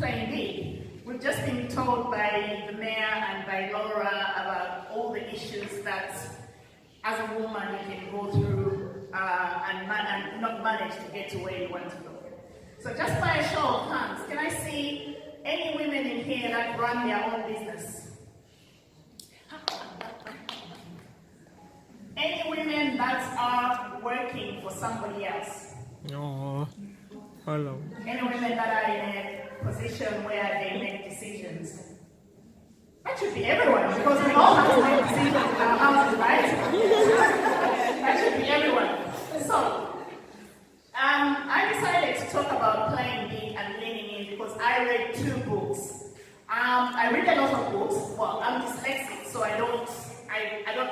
playing big. We've just been told by the mayor and by Laura about all the issues that as a woman you can go through and not manage to get to where you want to go. So just by a show of hands, can I see any women in here that run their own business? Any women that are working for somebody else? Oh, hello. Any women that are in a position where they make decisions? That should be everyone, because we all have to make decisions in our houses, right? That should be everyone. So, I decided to talk about playing big and leaning in because I read 2 books. I read a lot of books. Well, I'm dyslexic, so I don't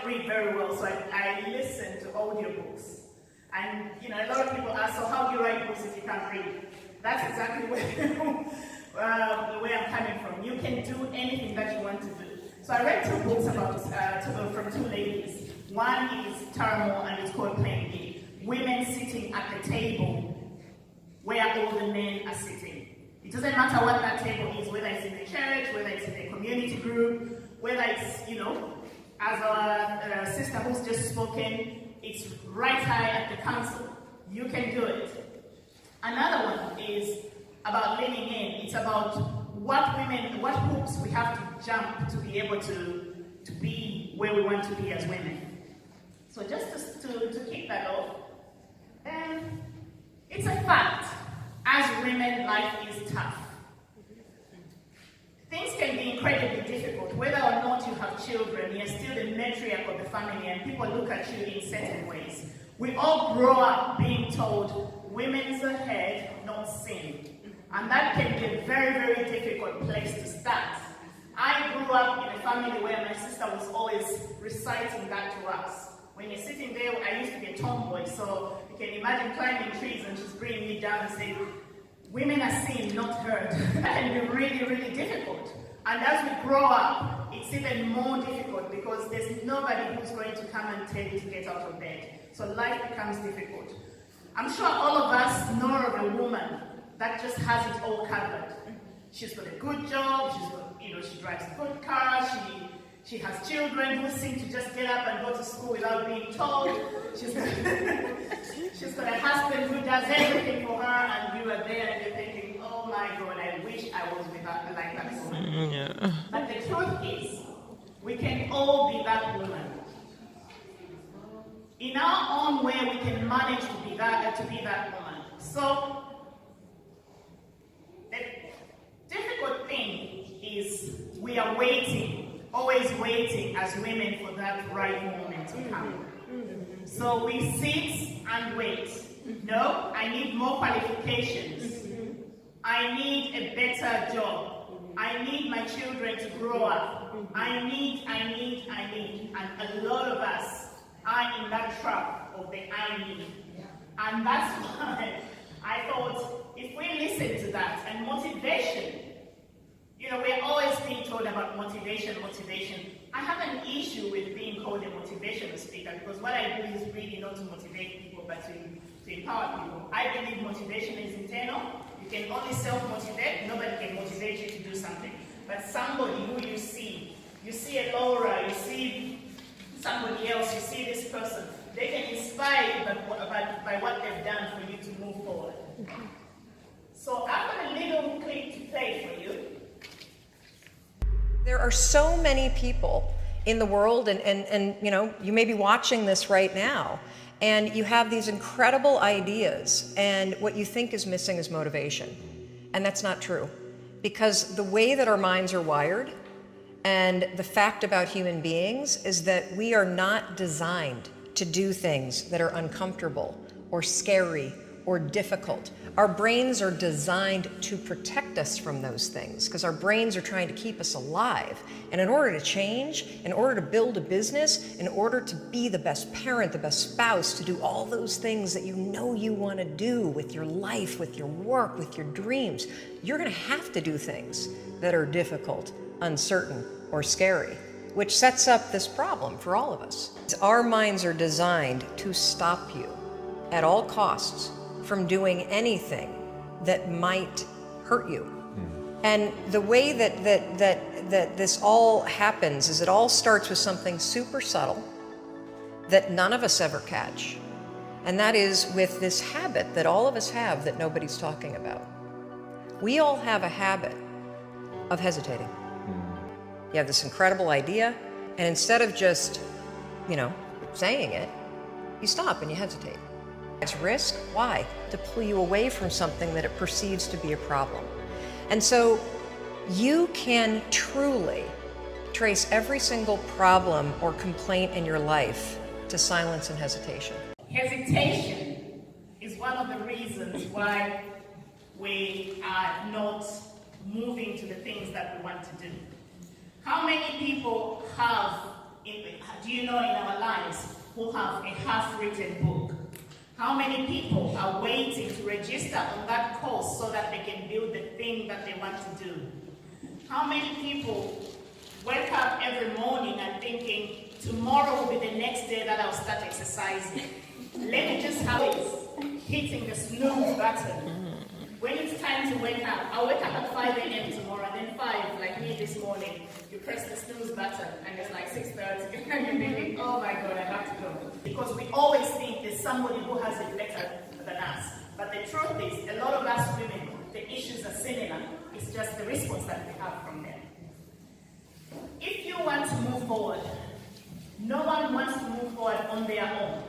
read very well, so I listen to audiobooks. And a lot of people ask, so how do you write books if you can't read? That's exactly where I'm coming from. You can do anything that you want to do. So I read 2 books from 2 ladies. One is Taramo and it's called Playing Big. Women sitting at the table where all the men are sitting. It doesn't matter what that table is, whether it's in the church, whether it's in a community group, whether it's, as our sister who's just spoken, it's right high at the council. You can do it. Another one is about leaning in. It's about what hoops we have to jump to be able to be where we want to be as women. So just to kick that off, it's a fact. As women, life is tough. Things can be incredibly difficult. Whether or not you have children, you're still the matriarch of the family and people look at you in certain ways. We all grow up being told, women's ahead, not sin. And that can be a very, very difficult place to start. I grew up in a family where my sister was always reciting that to us. When you're sitting there, I used to be a tomboy, so you can imagine climbing trees and she's bringing me down and saying, women are seen, not heard. That can be really, really difficult. And as we grow up, it's even more difficult because there's nobody who's going to come and tell you to get out of bed. So life becomes difficult. I'm sure all of us know of a woman that just has it all covered. She's got a good job, she drives a good car, she has children who seem to just get up and go to school without being told. She's got a husband who does everything for her, and you are there and you're thinking, oh my God, I wish I was with her like that woman. Yeah. But the truth is, we can all be that woman. In our own way, we can manage to be that woman. So, the difficult thing is we are waiting, always waiting as women for that right moment to come. So we sit and wait. No, I need more qualifications. I need a better job. I need my children to grow up. I need. And a lot of us are in that trap of the I need. And that's why I thought, if we listen to that, and motivation, we're always being told about motivation. I have an issue with being called a motivational speaker because what I do is really not to motivate people, but to empower people. I believe motivation is internal. You can only self-motivate. Nobody can motivate you to do something. But somebody who you see a Laura, you see somebody else, you see this person, they can inspire you by what they've done for you to move forward. So I've got a little clip to play for you. There are so many people in the world, and you may be watching this right now, and you have these incredible ideas, and what you think is missing is motivation. And that's not true. Because the way that our minds are wired, and the fact about human beings is that we are not designed to do things that are uncomfortable or scary or difficult. Our brains are designed to protect us from those things because our brains are trying to keep us alive. And in order to change, in order to build a business, in order to be the best parent, the best spouse, to do all those things that you know you want to do with your life, with your work, with your dreams, you're going to have to do things that are difficult, uncertain, or scary, which sets up this problem for all of us. Our minds are designed to stop you at all costs from doing anything that might hurt you. And the way that this all happens is it all starts with something super subtle that none of us ever catch. And that is with this habit that all of us have that nobody's talking about. We all have a habit of hesitating. You have this incredible idea, and instead of just, saying it, you stop and you hesitate. It's risk. Why? To pull you away from something that it perceives to be a problem. And so you can truly trace every single problem or complaint in your life to silence and hesitation. Hesitation is one of the reasons why we are not moving to the things that we want to do. How many people do you know in our lives who have a half-written book? How many people are waiting to register on that course so that they can build the thing that they want to do? How many people wake up every morning and thinking, tomorrow will be the next day that I'll start exercising? Let me just have it, hitting the snooze button. When it's time to wake up, I'll wake up at 5 a.m. tomorrow, and then 5, like me this morning, you press the snooze button, and it's like 6:30, and you're thinking, oh my God, I have to go. Because we always think there's somebody who has it better than us. But the truth is, a lot of us women, the issues are similar. It's just the response that we have from them. If you want to move forward, no one wants to move forward on their own.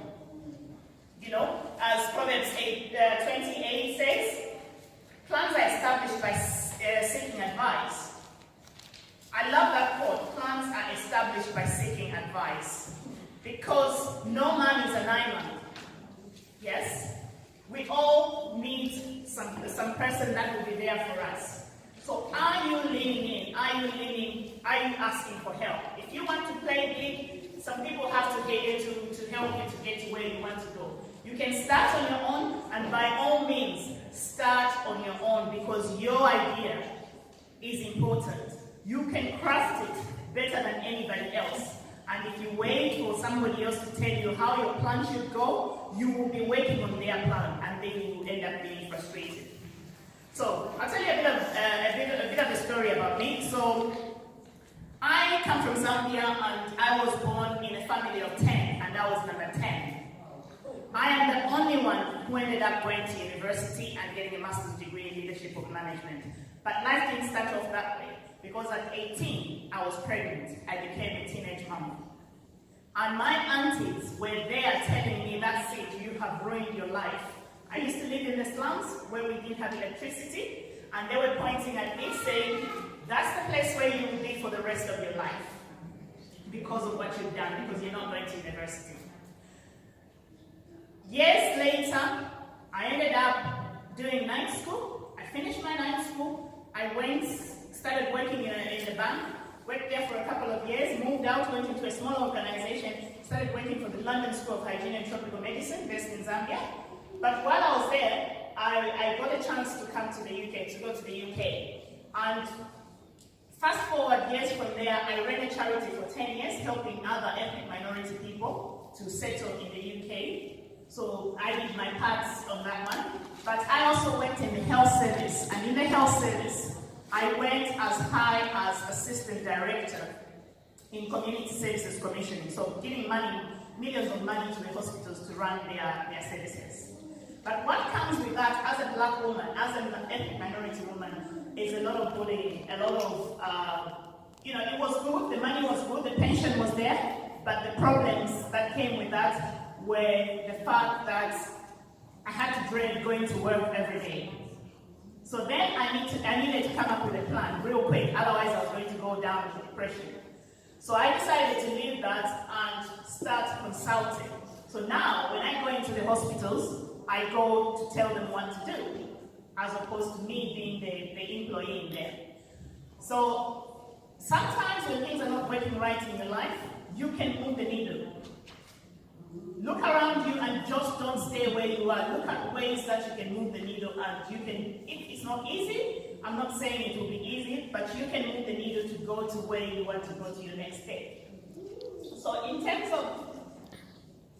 As Proverbs 28 says, plans are established by seeking advice. I love that quote. Plans are established by seeking advice. Because no man is an island. Yes? We all need some person that will be there for us. So are you leaning in? Are you asking for help? If you want to play big, some people have to get you to help you to get to where you want to go. You can start on your own, and by all means, start on your own, because your idea is important. You can craft it better than anybody else. And if you wait for somebody else to tell you how your plan should go, you will be waiting on their plan, and then you will end up being frustrated. So I'll tell you a bit of a story about me. So I come from Zambia, and I was born in a family of 10, and I was number 10. I am the only one who ended up going to university and getting a master's degree in leadership of management. But life didn't start off that way, because at 18, I was pregnant. I became a teenage mom. And my aunties were there telling me, that's it, you have ruined your life. I used to live in the slums where we didn't have electricity, and they were pointing at me saying, that's the place where you will be for the rest of your life because of what you've done, because you're not going to university. Years later, I ended up doing night school. I finished my night school. I started working in the bank, worked there for a couple of years, moved out, went into a small organization, started working for the London School of Hygiene and Tropical Medicine based in Zambia. But while I was there, I got a chance to come to the UK, to go to the UK. And fast forward years from there, I ran a charity for 10 years, helping other ethnic minority people to settle in the UK. So I did my parts on that one. But I also worked in the health service. And in the health service, I went as high as assistant director in community services commissioning. So giving money, millions of money to the hospitals to run their services. But what comes with that as a black woman, as an ethnic minority woman, is a lot of bullying, a lot of, it was good, the money was good, the pension was there, but the problems that came with that were the fact that I had to dread going to work every day. So then I needed to come up with a plan real quick, otherwise I was going to go down with depression. So I decided to leave that and start consulting. So now, when I go into the hospitals, I go to tell them what to do, as opposed to me being the employee in there. So sometimes when things are not working right in your life, you can move the needle. Look around you and just don't stay where you are. Look at ways that you can move the needle, and you can, if it's not easy, I'm not saying it will be easy, but you can move the needle to go to where you want to go to your next step. So in terms of,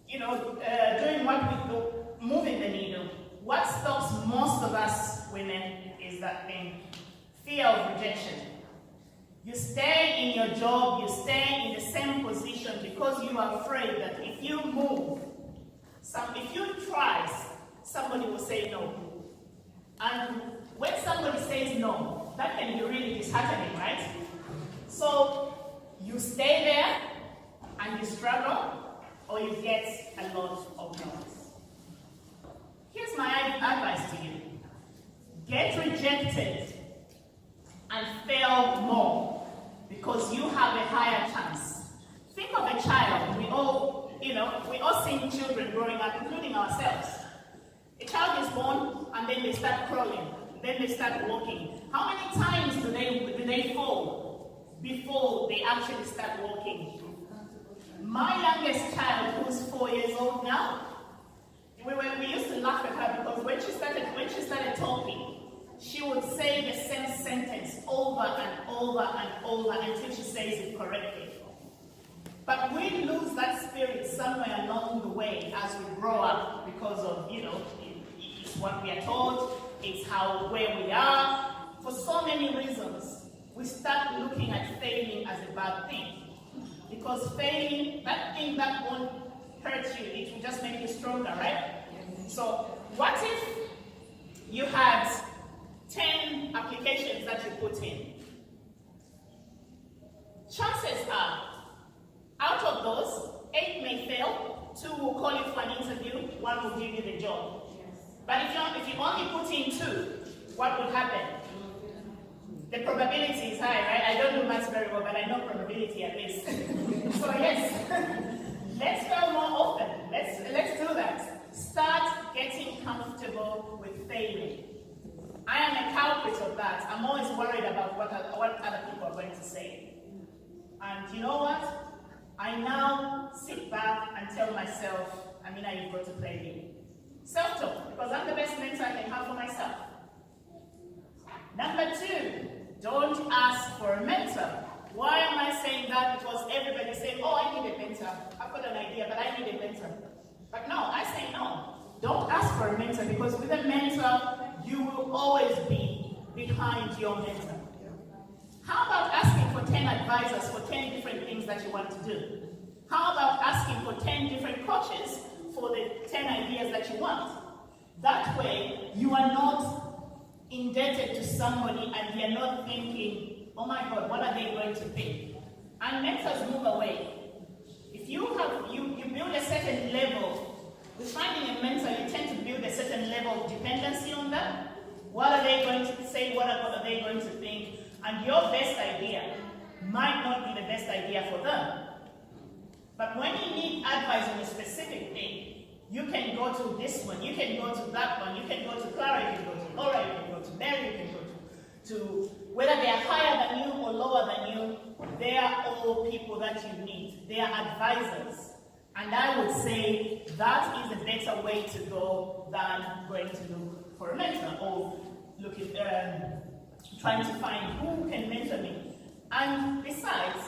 doing what we do, moving the needle, what stops most of us women is that thing, Fear of rejection. You stay in your job, you stay in the same position because you are afraid that if you move, if you try, somebody will say no. And when somebody says no, that can be really disheartening, right? So you stay there and you struggle, or you get a lot of no's. Here's my advice to you. Get rejected and fail more because you have a higher chance. Think of a child. We all see children growing up, including ourselves. A child is born and then they start crawling, then they start walking. How many times do they fall before they actually start walking? My youngest child, who's 4 years old now, we used to laugh at her because when she started talking, she would say the same sentence over and over and over until she says it correctly. But we lose that spirit somewhere along the way as we grow up because of, it's what we are taught, it's where we are. For so many reasons, we start looking at failing as a bad thing. Because failing, that thing that won't hurt you, it will just make you stronger, right? So what if you had 10 applications that you put in? Chances are, out of those, 8 may fail, 2 will call you for an interview, 1 will give you the job. But if you only put in 2, what would happen? The probability is high, right? I don't do maths very well, but I know probability at least. So yes, let's fail more often. Let's do that. Start getting comfortable with failing. I am a culprit of that. I'm always worried about what other people are going to say. And you know what? I now sit back and tell myself, Amina, you've got to play me. Self-talk, because I'm the best mentor I can have for myself. Number 2, don't ask for a mentor. Why am I saying that? Because everybody's saying, oh, I need a mentor. I've got an idea, but I need a mentor. But no, I say no. Don't ask for a mentor, because with a mentor, you will always be behind your mentor. How about asking for 10 advisors for 10 different things that you want to do? How about asking for 10 different coaches for the 10 ideas that you want? That way, you are not indebted to somebody and you're not thinking, oh my God, what are they going to think? And mentors move away. If you build a certain level, with finding a mentor, you tend to build a certain level of dependency on them. What are they going to say? What are they going to think? And your best idea might not be the best idea for them. But when you need advice on a specific thing, you can go to this one, you can go to that one, you can go to Clara, you can go to Laura, you can go to Mary, you can go to whether they are higher than you or lower than you, they are all people that you need. They are advisors. And I would say that is a better way to go than going to look for a mentor or trying to find who can mentor me. And besides,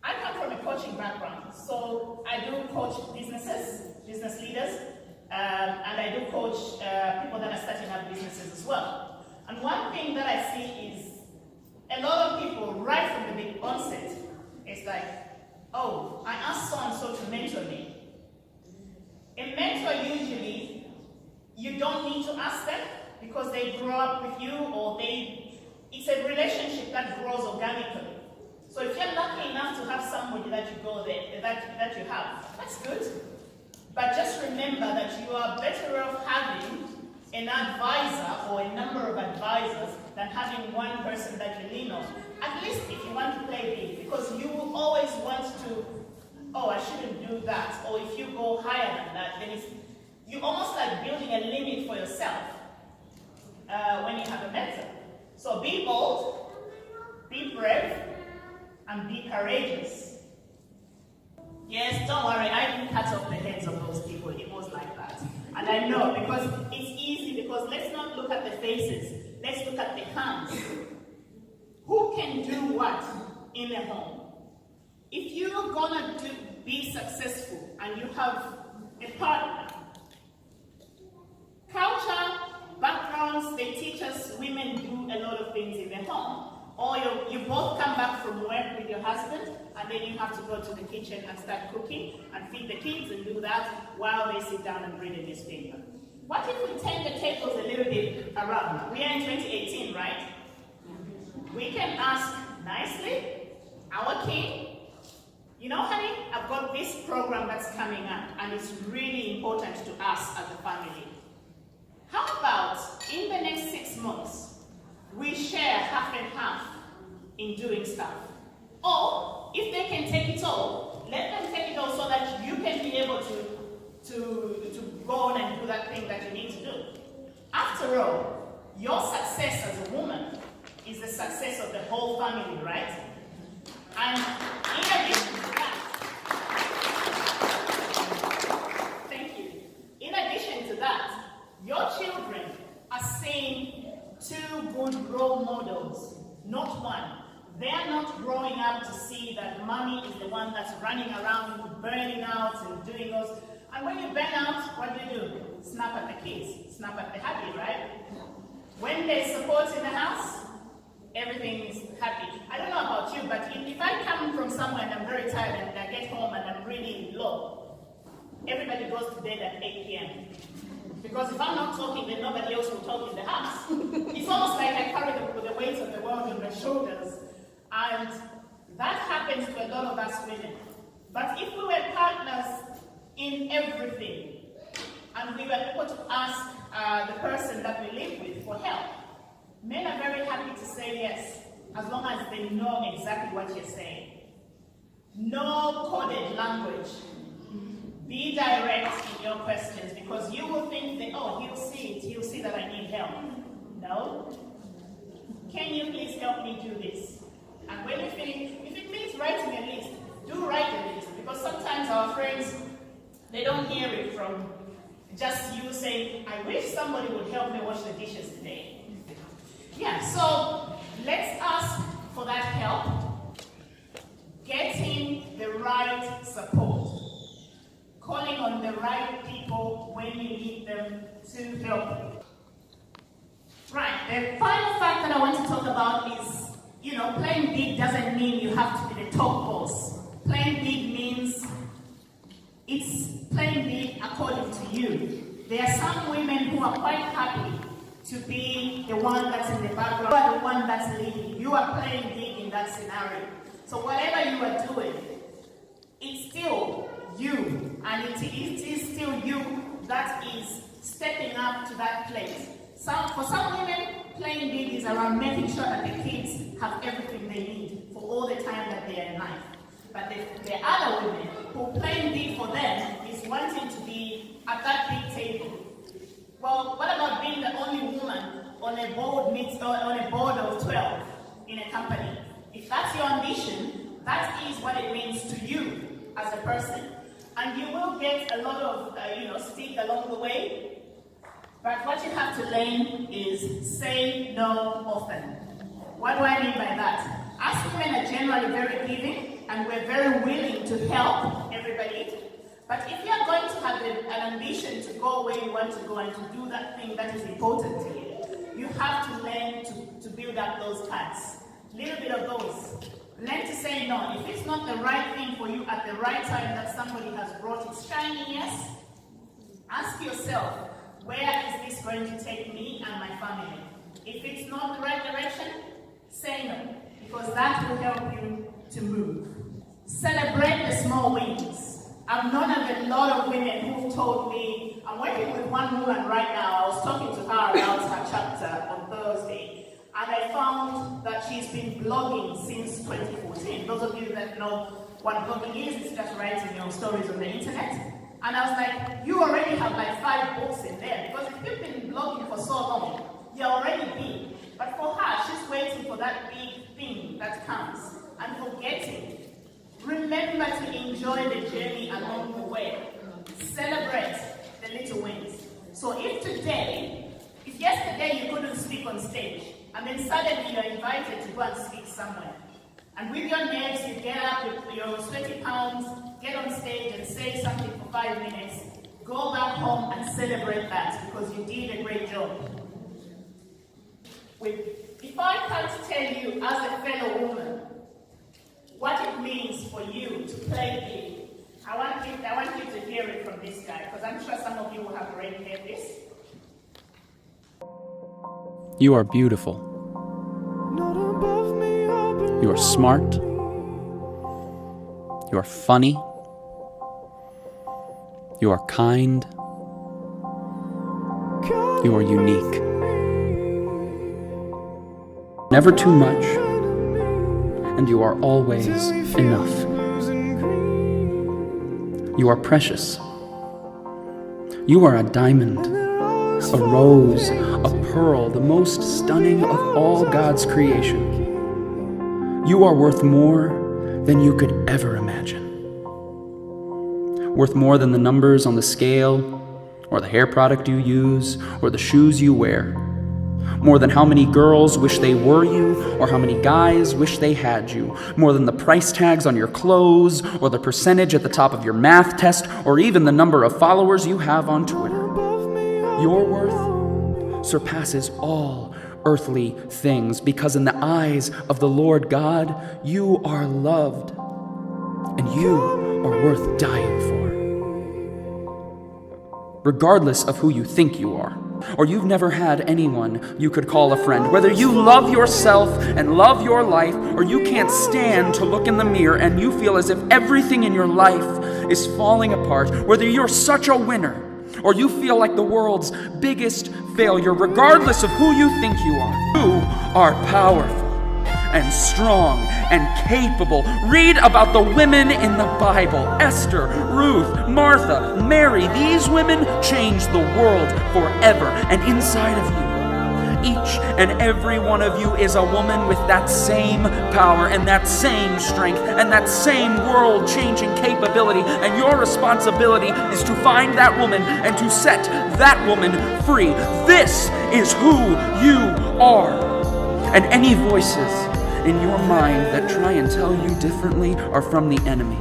I come from a coaching background, so I do coach business leaders, and I do coach people that are starting up businesses as well. And one thing that I see is a lot of people, right from the big onset, it's like, oh, I asked so-and-so to mentor me. A mentor, usually, you don't need to ask them because they grow up with you, or it's a relationship that grows organically. So if you're lucky enough to have somebody that you go there, that you have, that's good. But just remember that you are better off having an advisor or a number of advisors than having one person that you lean on. At least if you want to play big, because you will always want to, oh, I shouldn't do that. Or if you go higher than that, then you're almost like building a limit for yourself when you have a mentor. So be bold, be brave, and be courageous. Yes, don't worry, I didn't cut off the heads of those people. It was like that. And I know, because it's easy, because let's not look at the faces. Let's look at the hands. Who can do what in a home? If you're gonna be successful and you have a partner, culture, backgrounds, they teach us women do a lot of things in the home. Or you both come back from work with your husband, and then you have to go to the kitchen and start cooking and feed the kids and do that while they sit down and read a newspaper. What if we turn the tables a little bit around? We are in 2018, right? We can ask nicely, our king, you know, honey, I've got this program that's coming up, and it's really important to us as a family. How about in the next 6 months, we share half and half in doing stuff? Or if they can take it all, let them take it all so that you can be able to go on and do that thing that you need to do. After all, your success as a woman is the success of the whole family, right? And in addition to that, thank you. In addition to that, your children are seeing 2 good role models, not one. They are not growing up to see that mommy is the one that's running around, burning out and doing those. And when you burn out, what do? Snap at the kids, snap at the hubby, right? When there's support in the house, everything is happy. I don't know about you, but if I come from somewhere and I'm very tired and I get home and I'm really low, everybody goes to bed at 8 p.m. Because if I'm not talking, then nobody else will talk in the house. It's almost like I carry the weight of the world on my shoulders. And that happens to a lot of us women. But if we were partners in everything, and we were able to ask the person that we live with for help, men are very happy to say yes, as long as they know exactly what you're saying. No coded language. Be direct in your questions, because you will think that, oh, he'll see that I need help. No. Can you please help me do this? And when you finish, if it means writing a list, do write a list, because sometimes our friends, they don't hear it from just you saying, I wish somebody would help me wash the dishes today. Yeah, so let's ask for that help. Getting the right support. Calling on the right people when you need them to help you. Right, the final fact that I want to talk about is, playing big doesn't mean you have to be the top boss. Playing big means it's playing big according to you. There are some women who are quite happy to be the one that's in the background, you are the one that's leading. You are playing big in that scenario. So whatever you are doing, it's still you, and it is still you that is stepping up to that place. For some women, playing big is around making sure that the kids have everything they need for all the time that they are in life. But the other women who playing big for them is wanting to be at that big table. Well, what about being the only woman on a board of 12 in a company? If that's your ambition, that is what it means to you as a person. And you will get a lot of, stick along the way. But what you have to learn is say no often. What do I mean by that? Us women are generally very giving, and we're very willing to help everybody. But if you're going to have an ambition to go where you want to go and to do that thing that is important to you, you have to learn to build up those cards. Little bit of those. Learn to say no. If it's not the right thing for you at the right time that somebody has brought its shiny yes, ask yourself, where is this going to take me and my family? If it's not the right direction, say no, because that will help you to move. Celebrate the small wins. I've known of a lot of women who've told me, I'm working with one woman right now, I was talking to her about her chapter on Thursday, and I found that she's been blogging since 2014. Those of you that know what blogging is, it's just writing your stories on the internet. And I was like, you already have like 5 books in there, because if you've been blogging for so long, you're already big. But for her, she's waiting for that big thing that comes and forgetting. Remember to enjoy the journey along the way. Celebrate the little wins. So if yesterday you couldn't speak on stage, and then suddenly you're invited to go and speak somewhere, and with your nerves you get up with your sweaty palms, get on stage and say something for 5 minutes, go back home and celebrate that because you did a great job. If I can't tell you as a fellow woman what it means for you to play big, I want you to hear it from this guy, because I'm sure some of you will have already heard this. You are beautiful. You are smart. You are funny. You are kind. You are unique. Never too much, and you are always enough. You are precious. You are a diamond, a rose, a pearl, the most stunning of all God's creation. You are worth more than you could ever imagine. Worth more than the numbers on the scale, or the hair product you use, or the shoes you wear. More than how many girls wish they were you, or how many guys wish they had you. More than the price tags on your clothes, or the percentage at the top of your math test, or even the number of followers you have on Twitter. Your worth surpasses all earthly things, because in the eyes of the Lord God, you are loved, and you are worth dying for. Regardless of who you think you are, or you've never had anyone you could call a friend, whether you love yourself and love your life, or you can't stand to look in the mirror and you feel as if everything in your life is falling apart, whether you're such a winner or you feel like the world's biggest failure, regardless of who you think you are powerful and strong and capable. Read about the women in the Bible: Esther, Ruth, Martha, Mary. These women changed the world forever. And inside of you, each and every one of you is a woman with that same power and that same strength and that same world-changing capability. And your responsibility is to find that woman and to set that woman free. This is who you are. And any voices in your mind that try and tell you differently are from the enemy.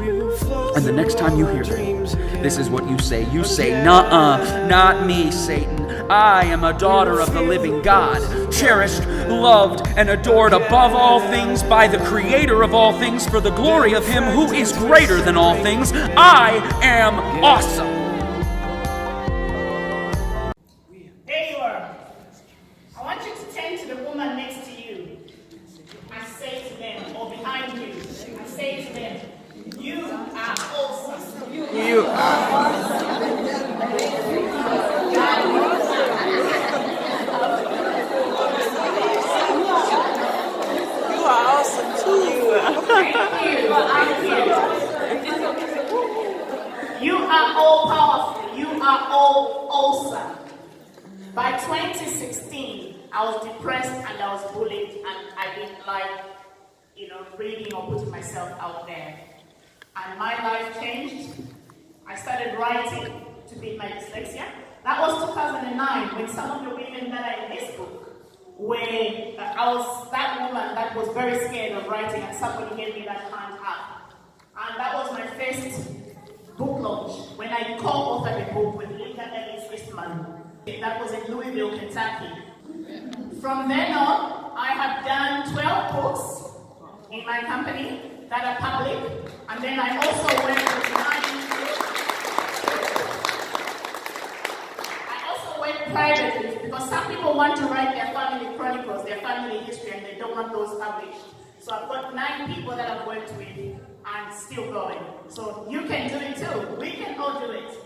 And the next time you hear them, this is what you say. You say, "Nuh-uh, not me, Satan. I am a daughter of the living God, cherished, loved, and adored above all things by the Creator of all things, for the glory of Him who is greater than all things. I am awesome." There you are. I want you to turn to the woman next to you and say to them, or behind you, and say to them, "You are awesome." You are awesome. You are awesome too. You are all powerful. You are all awesome. By 2016, I was depressed and I was bullied, and I didn't like, reading or putting myself out there. And my life changed. I started writing to beat my dyslexia. That was 2009, when some of the women that are in this book I was that woman that was very scared of writing, and somebody gave me that hand up. And that was my first book launch, when I co-authored a book with Linda Ellis Eastman. That was in Louisville, Kentucky. From then on, I have done 12 books in my company that are public, and then I also went privately, because some people want to write their family chronicles, their family history, and they don't want those published. So I've got 9 people that I've worked with and still going. So you can do it too. We can all do it.